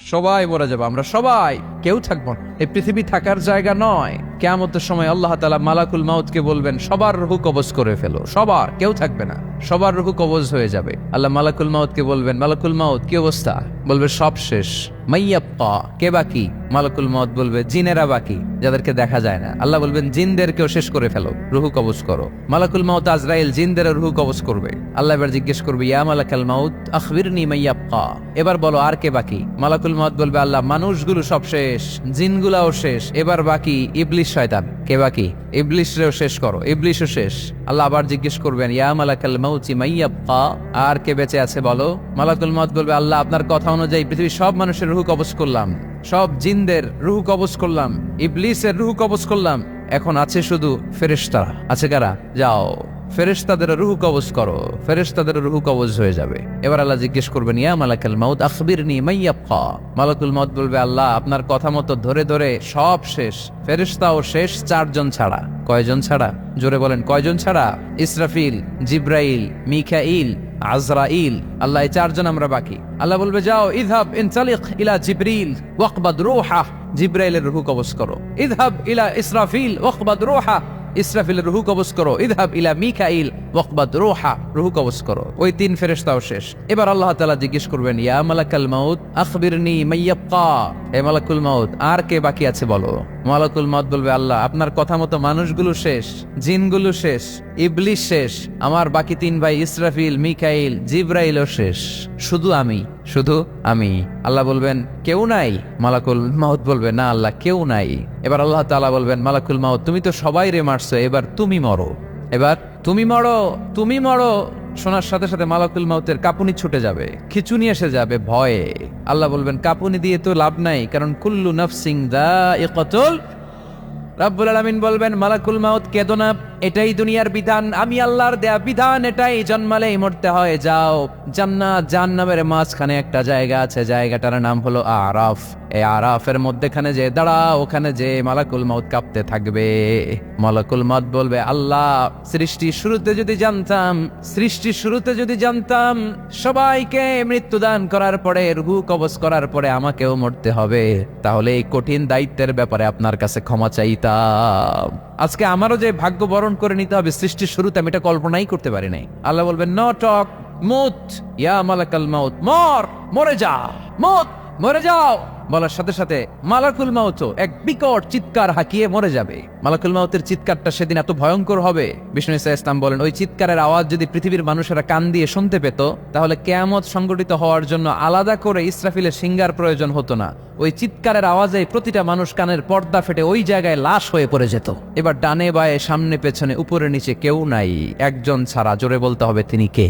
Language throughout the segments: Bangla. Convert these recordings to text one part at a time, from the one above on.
সবাই মরে যাবো, আমরা সবাই, কেউ থাকবো না। এই পৃথিবী থাকার জায়গা নয়। কিয়ামতের সময় আল্লাহ তাআলা মালাকুল মাউতকে বলবেন, সবার রূহ কবজ করে ফেলো, সবার, কেউ থাকবে না, সবার রূহ কবজ হয়ে যাবে। আল্লাহ মালাকুল মাউতকে বলবেন, মালাকুল মাউত কি অবস্থা? বলবে সব শেষ। মাইয়াব্বা, কে বাকি? মালাকুল মাউত বলবে জিনেরা বাকি, যাদেরকে দেখা যায় না। আল্লাহ বলবেন জিনদেরকেও শেষ করে ফেলো, রূহ কবজ করো। মালাকুল মাউত আজরাইল জিনদের রূহ কবজ করবে। আল্লাহ এবার জিজ্ঞেস করবে, ইয়া মালাকাল মাউত আখবিরনি মাইয়াব্বা, এবার বলো আর কে বাকি? মালাকুল মাউত বলবে, আল্লাহ মানুষগুলো সব শেষ, জিনগুলাও শেষ, এবার বাকি ইবলিস শয়তান। কে বাকি? ইবলিসরেও শেষ করো, ইবলিসও শেষ। আল্লাহ আবার জিজ্ঞেস করবেন, ইয়া মালাকাল মাউতি মাইয়াব্বা, আর কে বেঁচে আছে বলো? মালাকুল মাউত বলবে, আল্লাহ আপনার কথা অনুযায়ী পৃথিবীর সব মানুষের রূহ কবজ করলাম, সব জিনদের রূহ কবজ করলাম, ইবলিসের রূহ কবজ করলাম, এখন আছে শুধু ফেরেশতারা। আছে কারা? যাও ফেরেশতাদের রূহ কবজ করো, ফেরেশতাদের রূহ কবজ হয়ে যাবে। এবার আল্লাহ জিজ্ঞেস করবেন, ইয়া মালাকাল মাউত আখবিরনি মাইয়াব্বা। মালাকুল মাউত বলবে, আল্লাহ আপনার কথা মতো ধরে ধরে সব শেষ, ফেরেশতাও শেষ, 4 জন ছাড়া। কয়জন ছাড়া? জোরে বলেন, কয়জন ছাড়া? ইসরাফিল, জিব্রাইল, মিকাইল, আজরাইল। আল্লাহ এই 4 জন আমরা বাকি। আল্লাহ বলবে, যাও ইযহাব ইনতালিক ইলা জিবরিল ওয়াকবাদ রূহা, জিব্রাইলের রূহ কবজ করো। ইযহাব ইলা ইসরাফিল ওয়াকবাদ রূহা, ইসরাফিলের রূহ কবজ করো। ইযহাব ইলা মিকাইল ওয়াকবাদ রূহা, রূহ কবজ করো। ওই 3 ফেরেশতাও শেষ। এবার আল্লাহ তাআলা জিজ্ঞেস করবেন, ইয়া মালাকাল মাউত আখবিরনি মাইয়াব্বা, হে মালাকুল মাউত আর কে বাকি আছে বলো? মালাকুল মাউত বলবে, আল্লাহ আপনার কথা মতো মানুষগুলো শেষ, জিনগুলো শেষ, ইবলিস শেষ, আমার বাকি 3 ভাই ইসরাফিল, মিকাইল, জিব্রাইলও শেষ, শুধু আমি, শুধু আমি। আল্লাহ বলবেন, কেউ নাই? মালাকুল মাউত বলবে, না আল্লাহ কেউ নাই। এবার আল্লাহ তাআলা বলবেন, মালাকুল মাউত তুমি তো সবাই রে মারছো, এবার তুমি মরো, এবার তুমি মরো, তুমি মরো। শোনার সাথে সাথে মালাকুল মাউতের কাঁপুনি ছুটে যাবে, খিচুনি এসে যাবে ভয়ে। আল্লাহ বলবেন, কাঁপুনি দিয়ে তো লাভ নাই, কারণ কুল্লু নাফসিন যায়িকাতুল। রাব্বুল আলামিন বলবেন, মালাকুল মাউত কেঁদো না, এটাই দুনিয়ার বিধান, আমি আল্লাহর দেয়া বিধান, এটাই, জন্মালেই মরতে হয়। যাও, জান্নাত জাহান্নামের মাঝখানে একটা জায়গা আছে, জায়গাটার নাম হলো আরাফ। এই আরাফের মধ্যখানে যে দাঁড়াও, ওখানে যে মালাকুল মাউত কাঁপতে থাকবে। মালাকুল মাউত বলবে, আল্লাহ সৃষ্টির শুরুতে যদি জানতাম, সৃষ্টির শুরুতে যদি জানতাম সবাইকে মৃত্যুদান করার পরে, রূহ কবজ করার পরে আমাকেও মরতে হবে, তাহলে এই কঠিন দায়িত্বের ব্যাপারে আপনার কাছে ক্ষমা চাইতাম। আজকে আমারও যে ভাগ্য বরণ করে নিতে হবে সৃষ্টির শুরুতে, আমি এটা কল্পনাই করতে পারি নাই। আল্লাহ বলবেন, নো টক, মুত ইয়া মালাকাল মাউত, মর, মরে যা, মুত, মরে যাও। বলার সাথে সাথে মালাকুল মাউত এক বিকট চিৎকার হাঁকিয়ে মরে যাবে। মালাকুল মাউতের চিৎকারটা সেদিন এত ভয়ঙ্কর হবে, বিষ্ণু ঈসা ইসলাম বলেন, ওই চিৎকারের আওয়াজ যদি পৃথিবীর মানুষেরা কান দিয়ে শুনতে পেত, তাহলে কিয়ামত সংগঠিত হওয়ার জন্য আলাদা করে ইসরাফিলের সিঙ্গার প্রয়োজন হতো না। ওই চিৎকারের আওয়াজে প্রতিটা মানুষ কানের পর্দা ফেটে ওই জায়গায় লাশ হয়ে পড়ে যেত। এবার ডানে বায়ে সামনে পেছনে উপরে নিচে কেউ নাই, একজন ছাড়া। জোরে বলতে হবে, তিনি কে?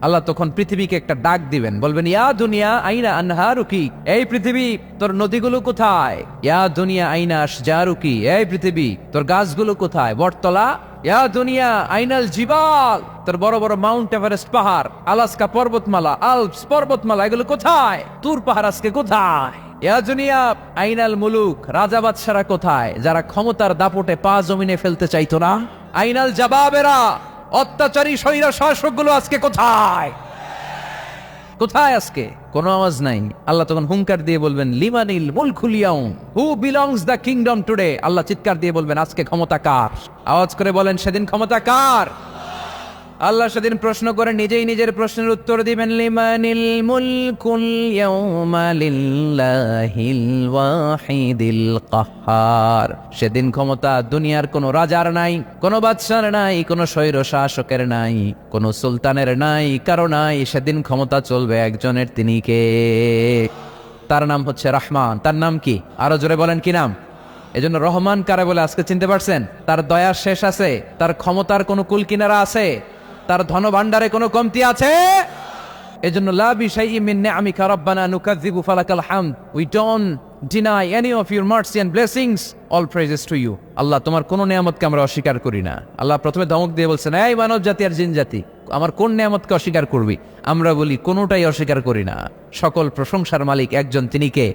আল্লাহ তখন পৃথিবীকে একটা ডাক দিবেন, বলবেন, ইয়া দুনিয়া আইনা আনহারুকি, এই পৃথিবী তোর নদীগুলো কোথায়? ইয়া দুনিয়া আইনা আশজারুকি, এই পৃথিবী তোর গাছগুলো কোথায়? বটতলা। ইয়া দুনিয়া আইনাল জিবাল, তোর বড় বড় মাউন্ট এভারেস্ট পাহাড়, আলাস্কা পর্বতমালা, আলপস পর্বতমালা, এগুলো কোথায়? তুর পাহাড় আজকে কোথায়? ইয়া দুনিয়া আইনাল মুলুক, রাজা বাদশারা কোথায়, যারা ক্ষমতার দাপটে পা জমিনে ফেলতে চাইতো না? আইনাল জাবাবেরা, অত্যাচারী স্বৈর শাসকগুলো আজকে কোথায়? কোথায় আজকে? কোনো আওয়াজ নাই। আল্লাহ তখন হুঙ্কার দিয়ে বলবেন, লিমানিল মুলকুল ইয়াউম, who belongs the kingdom today. Allah চিৎকার দিয়ে বলবেন, আজকে ক্ষমতা কার? আওয়াজ করে বলেন, সেদিন ক্ষমতা কার? আল্লাহ সেদিন প্রশ্ন করে নিজেই নিজের প্রশ্নের উত্তর দিবেন, লিমানিল মুলকুল ইয়াউমা লিল্লাহিল ওয়াহিদিল কাহ্হার। সেদিন ক্ষমতা দুনিয়ার কোনো রাজার নাই, কোনো বাদশার নাই, কোনো স্বৈর শাসকের নাই, কোনো সুলতানের নাই, কারো নাই। সেদিন ক্ষমতা চলবে একজনের, তিনি কে? তার নাম হচ্ছে রহমান। তার নাম কি? আরো জোরে বলেন, কি নাম? এজন্য রহমান কারে বলে আজকে চিনতে পারছেন? তার দয়ার শেষ আছে? তার ক্ষমতার কোনো কুল কিনারা আছে? তার ধন ভান্ডারে কোনো কমতি আছে? এজন্য লা বিশাইইন মিন নিআমিকা রাব্বানা নুকাযযিবু ফালাকাল হামদ, we don't deny any of your mercy and blessings, all praises to you. Allah তোমার কোন নিয়ামতকে আমরা অস্বীকার করি না। আল্লাহ প্রথমে ধমক দিয়ে বলছেন, এই মানব জাতি আর জিন জাতি, আমার কোন নিয়ামতকে অস্বীকার করবি? আমরা বলি কোনোটাই অস্বীকার করি না। সকল প্রশংসার মালিক একজন, তিনি কে?